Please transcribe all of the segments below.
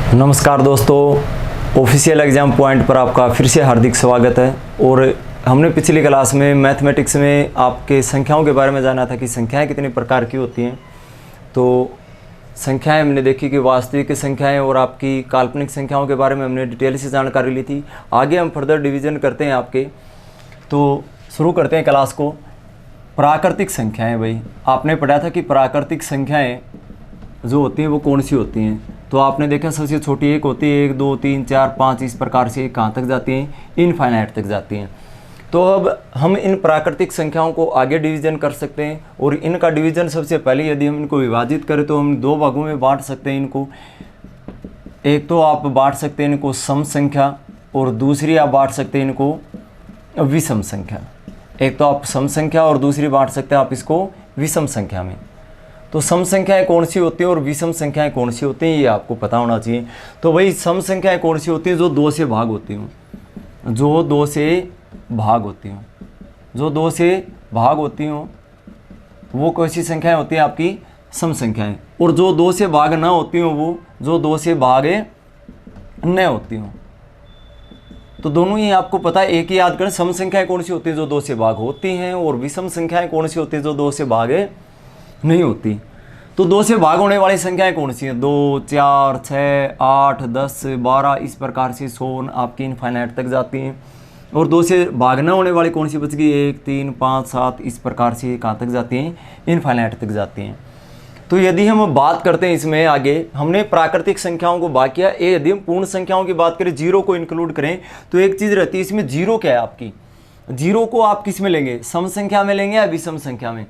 नमस्कार दोस्तों, official exam point पर आपका फिर से हार्दिक स्वागत है। और हमने पिछली क्लास में मैथमेटिक्स में आपके संख्याओं के बारे में जाना था कि संख्याएं कितने प्रकार की होती हैं। तो संख्याएं हमने देखी कि वास्तविक संख्याएं और आपकी काल्पनिक संख्याओं के बारे में हमने डिटेल से जानकारी ली थी। आगे हम फर्दर डिवीज़न करते हैं आपके, तो शुरू करते हैं क्लास को। प्राकृतिक संख्याएँ, भाई आपने पढ़ा था कि प्राकृतिक संख्याएँ जो होती हैं वो कौन सी होती हैं। तो आपने देखा सबसे छोटी एक होती है 1, 2, 3, 4, 5 इस प्रकार से कहाँ तक जाती हैं, इनफाइनाइट तक जाती हैं। तो अब हम इन प्राकृतिक संख्याओं को आगे डिवीज़न कर सकते हैं। और इनका डिवीज़न सबसे पहले यदि हम इनको विभाजित करें तो हम दो भागों में बांट सकते हैं इनको। एक तो आप बांट सकते हैं इनको सम संख्या, और दूसरी आप बांट सकते हैं इनको विषम संख्या। एक तो आप सम संख्या और दूसरी बांट सकते हैं आप इसको विषम संख्या में। तो सम संख्याएं कौन सी होती हैं और विषम संख्याएं कौन सी होती हैं, ये आपको पता होना चाहिए। तो भाई सम संख्याएं कौन सी होती हैं, जो 2 से भाग होती हूँ, जो 2 से भाग होती हूँ, जो 2 से भाग होती हूँ वो कौन सी संख्याएं होती हैं, आपकी सम संख्याएं। और जो 2 से भाग ना होती हूँ वो जो 2 से भाग न होती हूँ। तो दोनों ही आपको पता है, एक ही याद करें, सम संख्याएं कौन सी होती हैं जो 2 से भाग होती हैं, और विषम संख्याएं कौन सी होती हैं जो 2 से भाग नहीं होती। तो 2 से भाग होने वाली संख्याएं कौन सी हैं, 2, 4, 6, 8, 10, 12 इस प्रकार से 100 आपकी इनफाइनाइट तक जाती हैं। और 2 से भाग ना होने वाली कौन सी बच गई, 1, 3, 5, 7 इस प्रकार से कहाँ तक जाती हैं, इनफाइनाइट तक जाती हैं। तो यदि हम बात करते हैं इसमें आगे, हमने प्राकृतिक संख्याओं को बात किया। यदि हम पूर्ण संख्याओं की बात करें, जीरो को इंक्लूड करें, तो एक चीज़ रहती है इसमें, जीरो क्या है आपकी, जीरो को आप किस में लेंगे, सम संख्या में लेंगे या विषम संख्या में।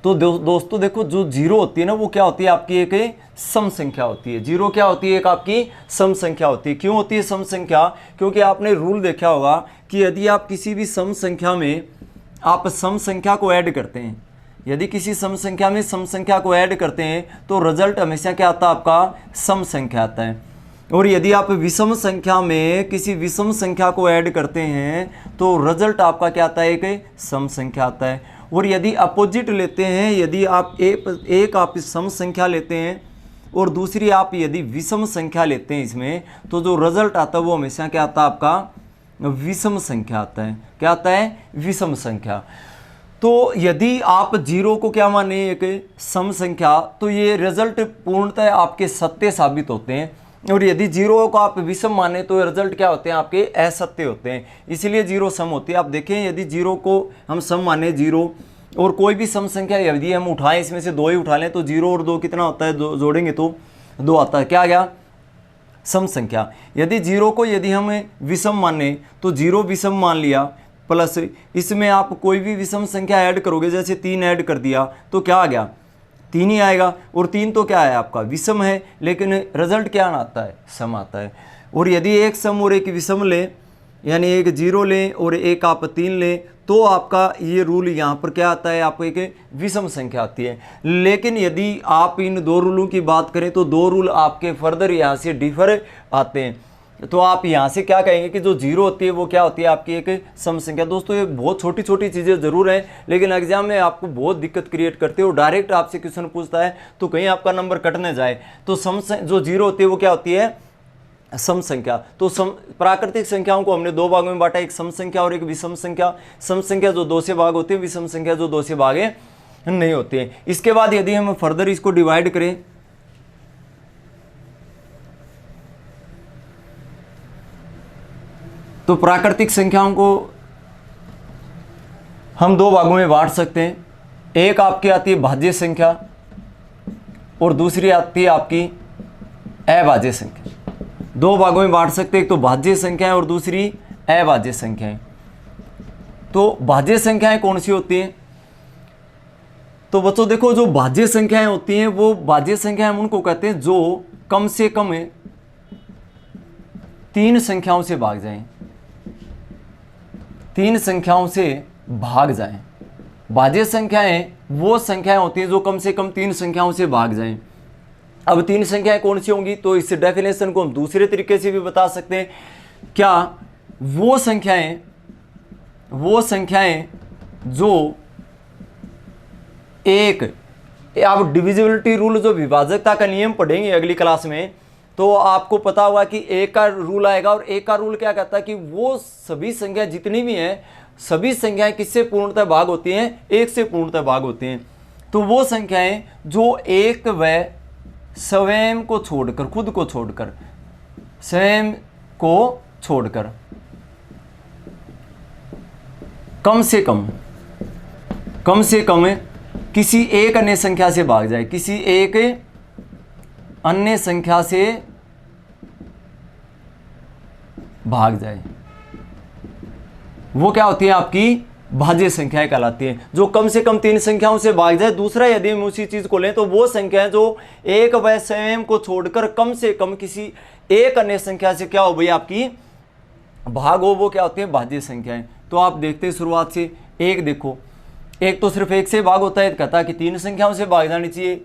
तो दोस्तों देखो, जो जीरो होती है ना वो क्या होती है, आपकी एक सम संख्या होती है। जीरो क्या होती है, एक आपकी सम संख्या होती है। क्यों होती है सम संख्या, क्योंकि आपने रूल देखा होगा कि यदि आप किसी भी सम संख्या में आप सम संख्या को ऐड करते हैं, यदि किसी सम संख्या में सम संख्या को ऐड करते हैं तो रिजल्ट हमेशा क्या आता है, आपका सम संख्या आता है। और यदि आप विषम संख्या में किसी विषम संख्या को ऐड करते हैं तो रिजल्ट आपका क्या आता है, एक सम संख्या आता है। और यदि अपोजिट लेते हैं, यदि आप एक आप सम संख्या लेते हैं और दूसरी आप यदि विषम संख्या लेते हैं इसमें, तो जो रिजल्ट आता है वो हमेशा क्या आता है, आपका विषम संख्या आता है। क्या आता है, विषम संख्या। तो यदि आप जीरो को क्या माने, एक सम संख्या, तो ये रिजल्ट पूर्णतः आपके सत्य साबित होते हैं। और यदि जीरो को आप विषम माने तो रिजल्ट क्या होते हैं, आपके असत्य होते हैं। इसलिए जीरो सम होती है। आप देखें, यदि जीरो को हम सम माने, जीरो और कोई भी सम संख्या यदि हम उठाएं, इसमें से 2 ही उठा लें, तो 0 और 2 कितना होता है, जोड़ेंगे तो 2 आता है। क्या आ गया, सम संख्या। यदि जीरो को यदि हम विषम माने तो 0 विषम मान लिया, प्लस इसमें आप कोई भी विषम संख्या ऐड करोगे, जैसे 3 ऐड कर दिया तो क्या आ गया, 3 ही आएगा। और 3 तो क्या है, आपका विषम है, लेकिन रिजल्ट क्या आता है, सम आता है। और यदि एक सम और एक विषम लें, यानी एक 0 लें और एक आप 3 लें, तो आपका ये रूल यहाँ पर क्या आता है, आपको एक विषम संख्या आती है। लेकिन यदि आप इन 2 रूलों की बात करें तो 2 रूल आपके फर्दर यहाँ से डिफर आते हैं। तो आप यहाँ से क्या कहेंगे कि जो 0 होती है वो क्या होती है, आपकी एक सम संख्या। दोस्तों ये बहुत छोटी छोटी चीज़ें ज़रूर हैं, लेकिन एग्जाम में आपको बहुत दिक्कत क्रिएट करते हो। डायरेक्ट आपसे क्वेश्चन पूछता है तो कहीं आपका नंबर कट न जाए। तो जो 0 होती है वो क्या होती है, सम संख्या। तो प्राकृतिक संख्याओं को हमने 2 भागों में बांटा, एक सम संख्या और एक विषम संख्या। सम संख्या जो 2 से भाग होती है, विषम संख्या जो 2 से भाग नहीं होती है। इसके बाद यदि हम फर्दर इसको डिवाइड करें, तो प्राकृतिक संख्याओं को हम 2 भागों में बांट सकते हैं। एक आपकी आती है भाज्य संख्या और दूसरी आती है आपकी अभाज्य संख्या। 2 भागों में बांट सकते हैं, एक तो भाज्य संख्याएं और दूसरी अभाज्य संख्याएं। तो भाज्य संख्याएं कौन सी होती हैं, तो बच्चों देखो, जो भाज्य संख्याएं होती हैं वो भाज्य संख्याएं हम उनको कहते हैं जो कम से कम 3 संख्याओं से भाग जाएं, 3 संख्याओं से भाग जाएं। भाज्य संख्याएं वो संख्याएं होती हैं जो कम से कम 3 संख्याओं से भाग जाएं। अब 3 संख्याएं कौन सी होंगी, तो इस डेफिनेशन को हम दूसरे तरीके से भी बता सकते हैं। क्या वो संख्याएं जो एक, आप डिविजिबिलिटी रूल जो विभाजकता का नियम पढ़ेंगे अगली क्लास में, तो आपको पता होगा कि एक का रूल आएगा, और एक का रूल क्या कहता है कि वो सभी संख्या जितनी भी हैं, सभी संख्याएं किससे पूर्णतः भाग होती हैं? एक से पूर्णतः भाग होती हैं। तो वो संख्याएं जो एक व स्वयं को छोड़कर, खुद को छोड़कर, स्वयं को छोड़कर कम से कम किसी एक अन्य संख्या से भाग जाए, किसी एक अन्य संख्या से भाग जाए, वो क्या होती है? आपकी भाज्य संख्याएं कहलाती हैं। जो कम से कम 3 संख्याओं से भाग जाए। दूसरा, यदि हम उसी चीज को लें तो वो संख्याएं जो एक व स्वयं को छोड़कर कम से कम किसी एक अन्य संख्या से क्या हो भाई? आपकी भाग हो, वो क्या होती है? भाज्य संख्याएं। तो आप देखते हैं शुरुआत से एक देखो, एक तो सिर्फ एक से भाग होता है, कहता है कि 3 संख्याओं से भाग जानी चाहिए।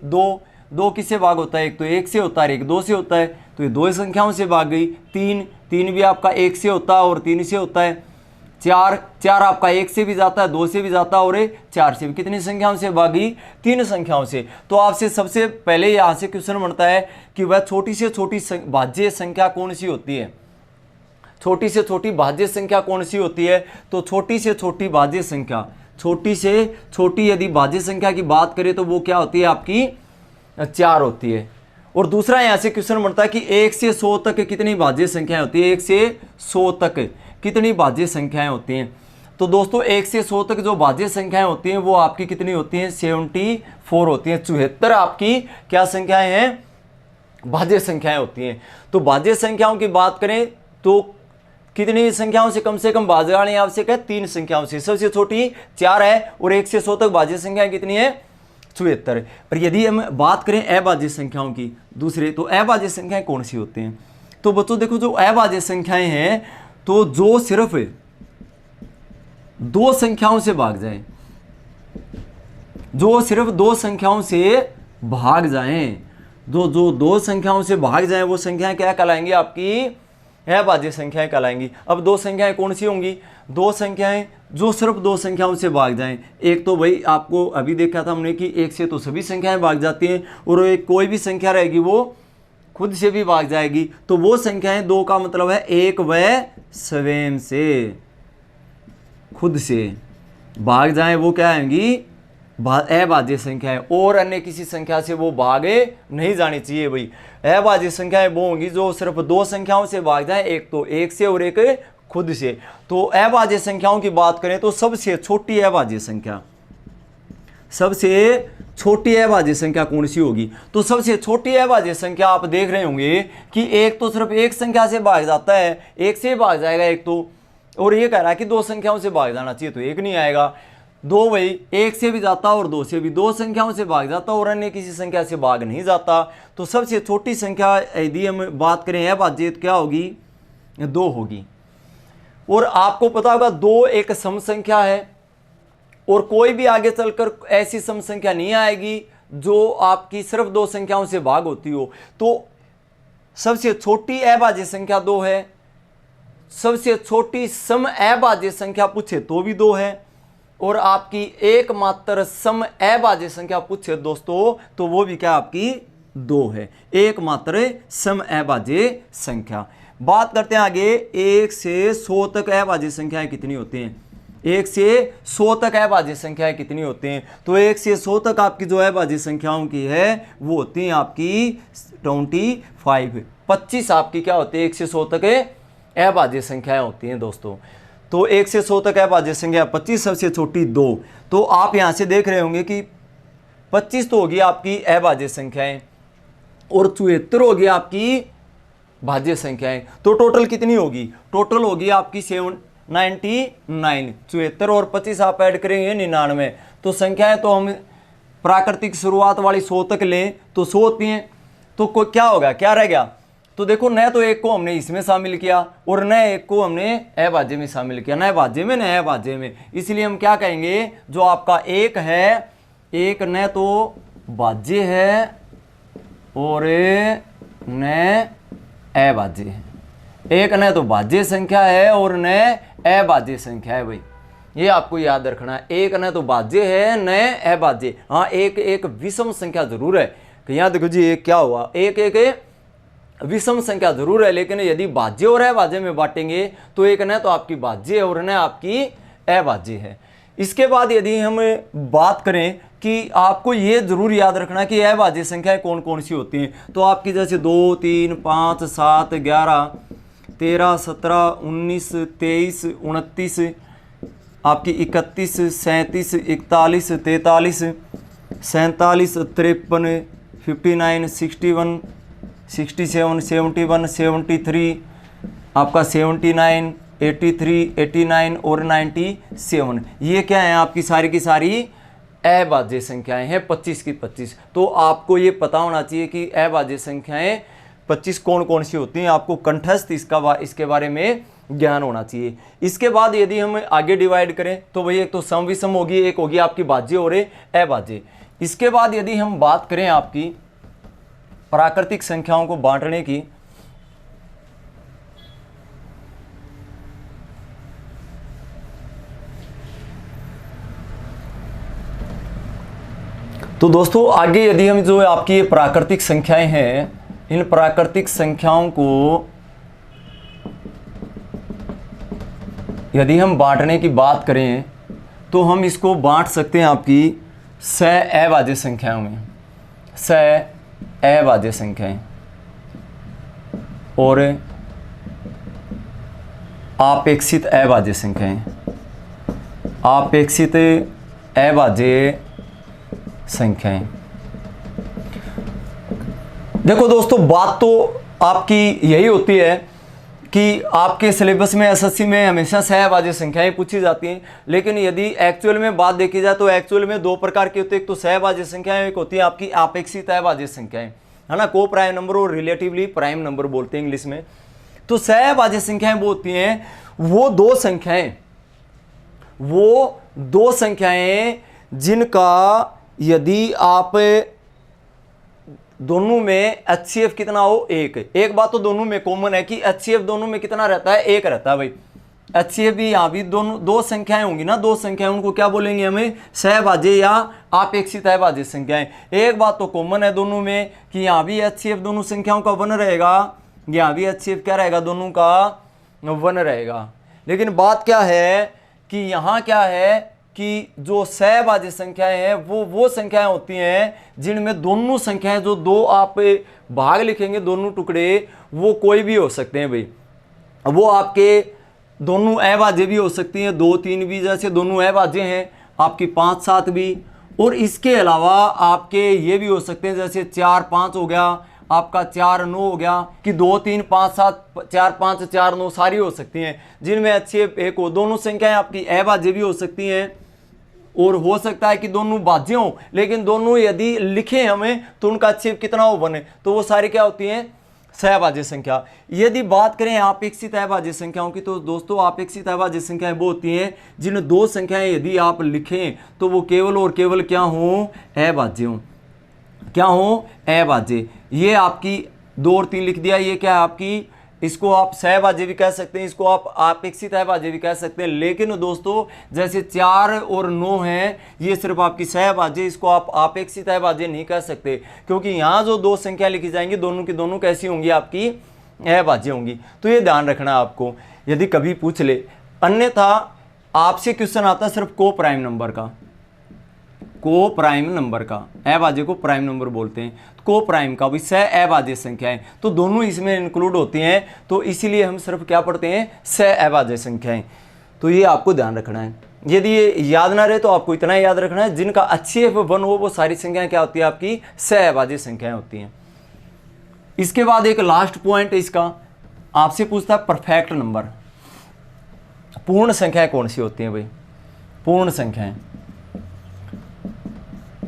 दो किससे भाग होता है? एक तो 1 से होता है, एक 2 से होता है, तो ये 2 संख्याओं से भाग गई। 3 भी आपका 1 से होता है और 3 से होता है। 4 आपका 1 से भी जाता है, 2 से भी जाता है और 4 से भी। कितनी संख्याओं से भागी? 3 संख्याओं से। तो आपसे सबसे पहले यहाँ से क्वेश्चन बनता है कि वह छोटी से छोटी भाज्य संख्या कौन सी होती है? छोटी से छोटी भाज्य संख्या कौन सी होती है? तो छोटी से छोटी भाज्य संख्या, छोटी से छोटी यदि भाज्य संख्या की बात करें तो वो क्या होती है? आपकी 4 होती है। और दूसरा यहाँ से क्वेश्चन बनता है कि 1 से 100 तक कितनी भाज्य संख्याएं होती है? 1 से 100 तक कितनी भाज्य संख्याएं होती हैं? तो दोस्तों 1 से 100 तक जो भाज्य संख्याएं होती हैं वो आपकी कितनी होती हैं? 74 होती हैं। 74 आपकी क्या संख्याएं हैं? भाज्य संख्याएं होती हैं। तो भाज्य संख्याओं की बात करें तो कितनी संख्याओं से कम भाग जानी आवश्यक है? 3 संख्याओं से। सबसे छोटी 4 है और 1 से 100 तक भाज्य संख्याएं कितनी है? 74। और यदि हम बात करें अभाज्य संख्याओं की दूसरे, तो अभाज्य संख्याएं कौन सी होती हैं? तो बच्चों देखो, जो अभाज्य संख्याएं हैं तो जो सिर्फ 2 संख्याओं से भाग जाए, जो सिर्फ 2 संख्याओं से भाग जाएं, जो 2 संख्याओं से भाग जाएं, वो संख्याएं क्या कहलाएंगी? आपकी अभाज्य संख्याएं कहलाएंगी। अब 2 संख्याएं कौन सी होंगी? 2 संख्याएं जो सिर्फ 2 संख्याओं से भाग जाएं। एक तो भाई आपको अभी देखा था हमने कि 1 से तो सभी संख्याएं भाग जाती हैं, और एक कोई भी संख्या रहेगी वो खुद से भी भाग जाएगी। तो वो संख्याएं 2 का मतलब है एक व स्वयं से, खुद से भाग जाएं, वो क्या आएंगी? अभाज्य संख्याएं। और अन्य किसी संख्या से वो भागे नहीं जानी चाहिए भाई। अभाज्य संख्याएं वो होंगी जो सिर्फ 2 संख्याओं से भाग जाए, एक तो 1 से और एक खुद से। तो अभाज्य संख्याओं की बात करें तो सबसे छोटी अभाज्य संख्या, सबसे छोटी अभाज्य संख्या कौन सी होगी? तो सबसे छोटी अभाज्य संख्या आप देख रहे होंगे कि एक तो सिर्फ 1 संख्या से भाग जाता है, 1 से भाग जाएगा एक तो, और ये कह रहा है कि 2 संख्याओं से भाग जाना चाहिए, तो 1 नहीं आएगा। 2 भाई 1 से भी जाता और 2 से भी, 2 संख्याओं से भाग जाता और अन्य किसी संख्या से भाग नहीं जाता। तो सबसे छोटी संख्या यदि हम बात करें अभाज्य तो क्या होगी? 2 होगी। और आपको पता होगा 2 एक सम संख्या है, और कोई भी आगे चलकर ऐसी सम संख्या नहीं आएगी जो आपकी सिर्फ 2 संख्याओं से भाग होती हो। तो सबसे छोटी अभाज्य संख्या 2 है, सबसे छोटी सम अभाज्य संख्या पूछे तो भी 2 है, और आपकी एकमात्र सम अभाज्य संख्या पूछे दोस्तों तो वो भी क्या आपकी 2 है, एकमात्र सम अभाज्य संख्या। बात करते हैं आगे, 1 से 100 तक अभाज्य संख्याएं कितनी होती हैं? 1 से 100 तक अभाज्य संख्याएं कितनी होती हैं? तो 1 से 100 तक आपकी जो अभाज्य संख्याओं की है वो होती हैं आपकी 25 आपकी क्या होती है? 1 से 100 तक अभाज्य संख्याएं होती हैं दोस्तों। तो 1 से 100 तक अभाज्य संख्या 25, सबसे छोटी 2। तो आप यहां से देख रहे होंगे कि 25 तो होगी आपकी अभाज्य संख्याएं और 74 होगी आपकी भाज्य संख्याएं। तो टोटल कितनी होगी? टोटल होगी आपकी 99। 74 और 25 आप ऐड करेंगे 99। तो संख्याएं तो हम प्राकृतिक शुरुआत वाली 100 तक लें तो 100 होती हैं। तो क्या होगा, क्या रह गया? तो देखो, न तो एक को हमने इसमें शामिल किया और न एक को हमने अभाज्य में शामिल किया, न भाज्य में न अभाज्य में। इसलिए हम क्या कहेंगे, जो आपका एक है, एक न तो भाज्य है और न अभाज्य है। एक न तो भाज्य संख्या है और न अभाज्य संख्या है भाई, ये आपको याद रखना है। एक न तो भाज्य है न अभाज्य। हाँ, एक विषम संख्या जरूर है कि यहाँ देखो जी, एक क्या हुआ, एक विषम संख्या जरूर है, लेकिन यदि भाज्य और अभाज्य में बांटेंगे तो एक न तो आपकी भाज्य और न आपकी अभाज्य है। इसके बाद यदि हम बात करें कि आपको ये जरूर याद रखना कि अभाज्य संख्याएं कौन कौन सी होती हैं, तो आपकी जैसे 2, 3, 5, 7, 11, 13, 17, 19, 23, 29, आपकी 31, 37, 41, 43, 47, 53, 59, 61, 67, 71, 73, आपका 79, 83, 89 और 97। ये क्या है आपकी सारी की सारी अभाज्य संख्याएं हैं, 25 की 25। तो आपको ये पता होना चाहिए कि अभाज्य संख्याएं 25 कौन कौन सी होती हैं, आपको कंठस्थ इसके बारे में ज्ञान होना चाहिए। इसके बाद यदि हम आगे डिवाइड करें तो वही एक तो सम विषम होगी, एक होगी आपकी भाज्य और अभाज्य। इसके बाद यदि हम बात करें आपकी प्राकृतिक संख्याओं को बांटने की, तो दोस्तों आगे यदि हम जो आपकी ये प्राकृतिक संख्याएं हैं, इन प्राकृतिक संख्याओं को यदि हम बांटने की बात करें तो हम इसको बांट सकते हैं आपकी सह-अभाज्य संख्याओं में, सह-अभाज्य संख्याएं और आपेक्षित अभाज्य संख्याएं, आपेक्षित अभाज्य संख्याएं। देखो दोस्तों, बात तो आपकी यही होती है कि आपके सिलेबस में एसएससी में हमेशा सह-अभाज्य संख्याएं पूछी जाती हैं, लेकिन यदि एक्चुअल में बात देखी जाए तो एक्चुअल में दो प्रकार की होती है। एक तो सह-अभाज्य संख्याएं, एक होती है आपकी आपेक्षित अभाज्य संख्याएं, है ना, को प्राइम नंबर और रिलेटिवली प्राइम नंबर बोलते हैं इंग्लिश में। तो सह-अभाज्य संख्याएं वो होती हैं, वो दो संख्याएं जिनका यदि आप दोनों में HCF कितना हो, एक बात तो दोनों में कॉमन है कि HCF दोनों में कितना रहता है, एक रहता है भाई। HCF भी यहाँ भी दो संख्याएं होंगी ना, दो संख्याएं, उनको क्या बोलेंगे हमें, सहभाज्य या आपेक्षित अभाज्य संख्याएं। एक बात तो कॉमन है दोनों में कि यहाँ भी HCF दोनों संख्याओं का 1 रहेगा, यहाँ भी HCF क्या रहेगा, दोनों का 1 रहेगा। लेकिन बात क्या है कि यहाँ क्या है कि जो सहभाज्य संख्याएं हैं वो संख्याएं होती हैं जिनमें दोनों संख्याएं, जो दो आप भाग लिखेंगे दोनों टुकड़े, वो कोई भी हो सकते हैं भाई। वो आपके दोनों अभाज्य भी हो सकती हैं, 2, 3 भी जैसे दोनों अभाज्य हैं, आपकी 5, 7 भी। और इसके अलावा आपके ये भी हो सकते हैं जैसे 4, 5 हो गया, आपका 4, 9 हो गया, कि 2, 3, 5, 7, 4, 5, 4, 9 सारी हो सकती हैं जिनमें HCF एक हो। दोनों संख्याएं आपकी अभाज्य भी हो सकती हैं और हो सकता है कि दोनों भाज्य हों, लेकिन दोनों यदि लिखे हमें तो उनका HCF कितना हो, 1, तो वो सारी क्या होती हैं, सहभाज्य संख्या। यदि बात करें आपेक्षित अभाज्य संख्याओं की, तो दोस्तों आपेक्षित अभाज्य संख्याएं वो होती हैं जिन दो संख्याएं यदि आप लिखें तो वो केवल और केवल क्या हो, अभाज्य हो, क्या हो, अभाज्य। ये आपकी 2 और 3 लिख दिया, ये क्या है आपकी, इसको आप सहभाज्य भी कह सकते हैं, इसको आप आपेक्षित अभाज्य भी कह सकते हैं। लेकिन दोस्तों जैसे 4 और 9 हैं, ये सिर्फ आपकी सहभाज्य, इसको आप आपेक्षित अभाज्य नहीं कह सकते, क्योंकि यहाँ जो दो संख्या लिखी जाएंगी दोनों की दोनों कैसी होंगी, आपकी अभाज्य होंगी। तो ये ध्यान रखना आपको, यदि कभी पूछ ले। अन्यथा आपसे क्वेश्चन आता है सिर्फ को प्राइम नंबर का, को प्राइम नंबर का, अभाज्य को प्राइम नंबर बोलते हैं, को प्राइम का भी सह-अभाज्य संख्याएं, तो दोनों इसमें इंक्लूड होती हैं, तो इसीलिए हम सिर्फ क्या पढ़ते हैं, सह-अभाज्य संख्याएं। तो ये आपको ध्यान रखना है। यदि ये याद ना रहे तो आपको इतना याद रखना है, जिनका HCF 1 हो वो सारी संख्याएं क्या होती है, आपकी सह-अभाज्य संख्याएं होती हैं। इसके बाद एक लास्ट पॉइंट इसका आपसे पूछता है परफेक्ट नंबर, पूर्ण संख्याएं कौन सी होती हैं भाई, पूर्ण संख्याएं,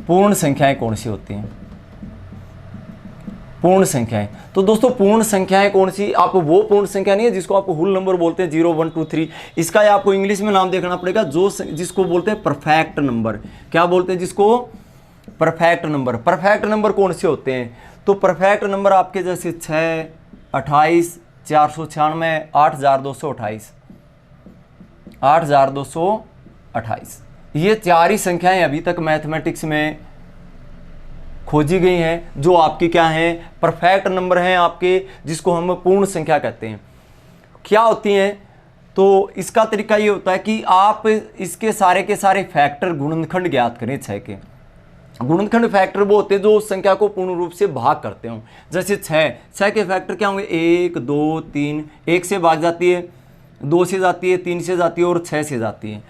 पूर्ण संख्याएं कौन सी होती हैं, पूर्ण संख्याएं। तो दोस्तों पूर्ण संख्याएं कौन सी, आप वो पूर्ण संख्या नहीं है जिसको आप होल नंबर बोलते हैं 0, 1, 2, 3, इसका आपको इंग्लिश में नाम देखना पड़ेगा, जिसको बोलते हैं परफेक्ट नंबर। क्या बोलते हैं जिसको, परफेक्ट नंबर। परफेक्ट नंबर कौन से होते हैं, तो परफेक्ट नंबर आपके जैसे 6, 28, 496, 8228, 8228, ये 4 ही संख्याएं अभी तक मैथमेटिक्स में खोजी गई हैं, जो आपकी क्या हैं, परफेक्ट नंबर हैं आपके, जिसको हम पूर्ण संख्या कहते हैं। क्या होती हैं? तो इसका तरीका ये होता है कि आप इसके सारे के सारे फैक्टर गुणनखंड ज्ञात करें। 6 के गुणनखंड फैक्टर वो होते हैं जो उस संख्या को पूर्ण रूप से भाग करते हो। जैसे 6 के फैक्टर क्या होंगे? 1 2 3, 1 से भाग जाती है, 2 से जाती है, 3 से जाती है और 6 से जाती है।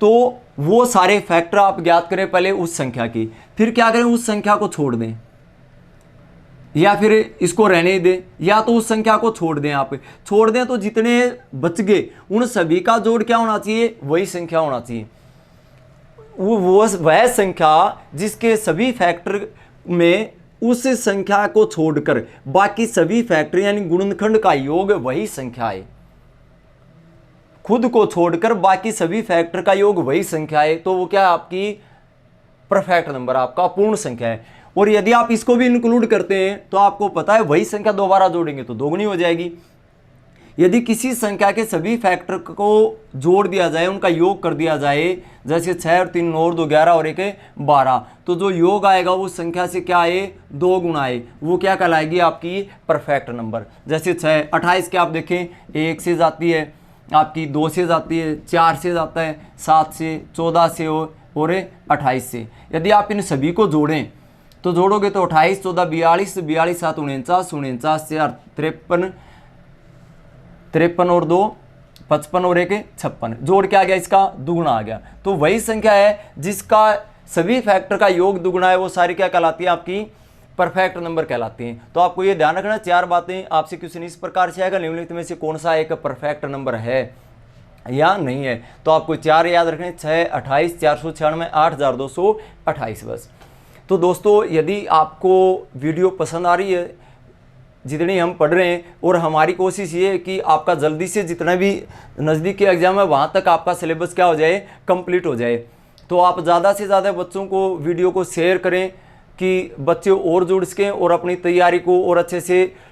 तो वो सारे फैक्टर आप ज्ञात करें पहले उस संख्या की, फिर क्या करें, उस संख्या को छोड़ दें या फिर इसको रहने दें, या तो उस संख्या को छोड़ दें। आप छोड़ दें तो जितने बच गए उन सभी का जोड़ क्या होना चाहिए? वही संख्या होना चाहिए। वो वह संख्या जिसके सभी फैक्टर में उस संख्या को छोड़कर बाकी सभी फैक्टर यानी गुणनखंड का योग वही संख्या है। खुद को छोड़कर बाकी सभी फैक्टर का योग वही संख्या है, तो वो क्या है? आपकी परफेक्ट नंबर, आपका पूर्ण संख्या है। और यदि आप इसको भी इंक्लूड करते हैं तो आपको पता है वही संख्या दोबारा जोड़ेंगे तो दोगुनी हो जाएगी। यदि किसी संख्या के सभी फैक्टर को जोड़ दिया जाए, उनका योग कर दिया जाए, जैसे 6 और 3 9 और 2 11 और 1 12, तो जो योग आएगा वो संख्या से क्या आए? 2 गुना आए, वो क्या कहलाएगी? आपकी परफेक्ट नंबर। जैसे 6 28 के आप देखें, 1 से जाती है आपकी, 2 से जाती है, 4 से जाता है, 7 से, 14 से और 28 से। यदि आप इन सभी को जोड़ें तो जोड़ोगे तो 28 14 42, 42 7 49, 49 से 53, 53 और 2 55 और 1 56, जोड़ के आ गया, इसका दुगुना आ गया। तो वही संख्या है जिसका सभी फैक्टर का योग दुगुना है, वो सारी क्या कहलाती है? आपकी परफेक्ट नंबर कहलाती हैं। तो आपको ये ध्यान रखना, 4 बातें आपसे क्वेश्चन इस प्रकार से आएगा, निम्नलिखित में से कौन सा एक परफेक्ट नंबर है या नहीं है। तो आपको 4 याद रखने, 6 28 496 8228 बस। तो दोस्तों यदि आपको वीडियो पसंद आ रही है जितनी हम पढ़ रहे हैं, और हमारी कोशिश ये है कि आपका जल्दी से जितना भी नज़दीकी एग्जाम है वहाँ तक आपका सिलेबस क्या हो जाए? कंप्लीट हो जाए। तो आप ज़्यादा से ज़्यादा बच्चों को वीडियो को शेयर करें कि बच्चे और जुड़ सकें और अपनी तैयारी को और अच्छे से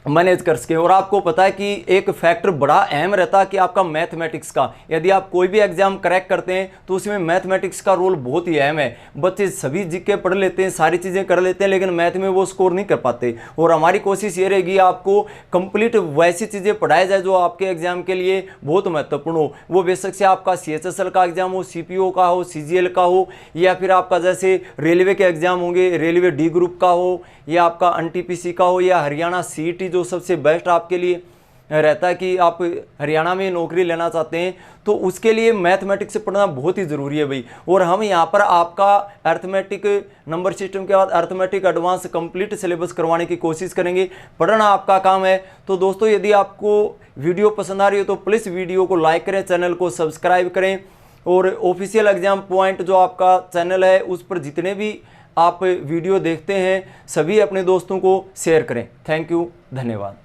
मैनेज कर सकें। और आपको पता है कि एक फैक्टर बड़ा अहम रहता है कि आपका मैथमेटिक्स का, यदि आप कोई भी एग्जाम क्रैक करते हैं तो उसमें मैथमेटिक्स का रोल बहुत ही अहम है। बच्चे सभी जीके पढ़ लेते हैं, सारी चीज़ें कर लेते हैं, लेकिन मैथ में वो स्कोर नहीं कर पाते। और हमारी कोशिश ये रहेगी आपको कंप्लीट वैसी चीज़ें पढ़ाई जाए जो आपके एग्जाम के लिए बहुत महत्वपूर्ण हो। वो बेशक से आपका CHSL का एग्जाम हो, CPO का हो, CGL का हो, या फिर आपका जैसे रेलवे के एग्जाम होंगे, रेलवे D ग्रुप का हो, या आपका NTPC का हो, या हरियाणा CET जो सबसे बेस्ट आपके लिए रहता है कि आप हरियाणा में नौकरी लेना चाहते हैं, तो उसके लिए मैथमेटिक्स पढ़ना बहुत ही ज़रूरी है भाई। और हम यहाँ पर आपका अर्थमेटिक नंबर सिस्टम के बाद अर्थमेटिक एडवांस कंप्लीट सिलेबस करवाने की कोशिश करेंगे। पढ़ना आपका काम है। तो दोस्तों यदि आपको वीडियो पसंद आ रही हो तो प्लीज़ वीडियो को लाइक करें, चैनल को सब्सक्राइब करें, और ऑफिशियल एग्जाम पॉइंट जो आपका चैनल है उस पर जितने भी आप वीडियो देखते हैं सभी अपने दोस्तों को शेयर करें। थैंक यू, धन्यवाद।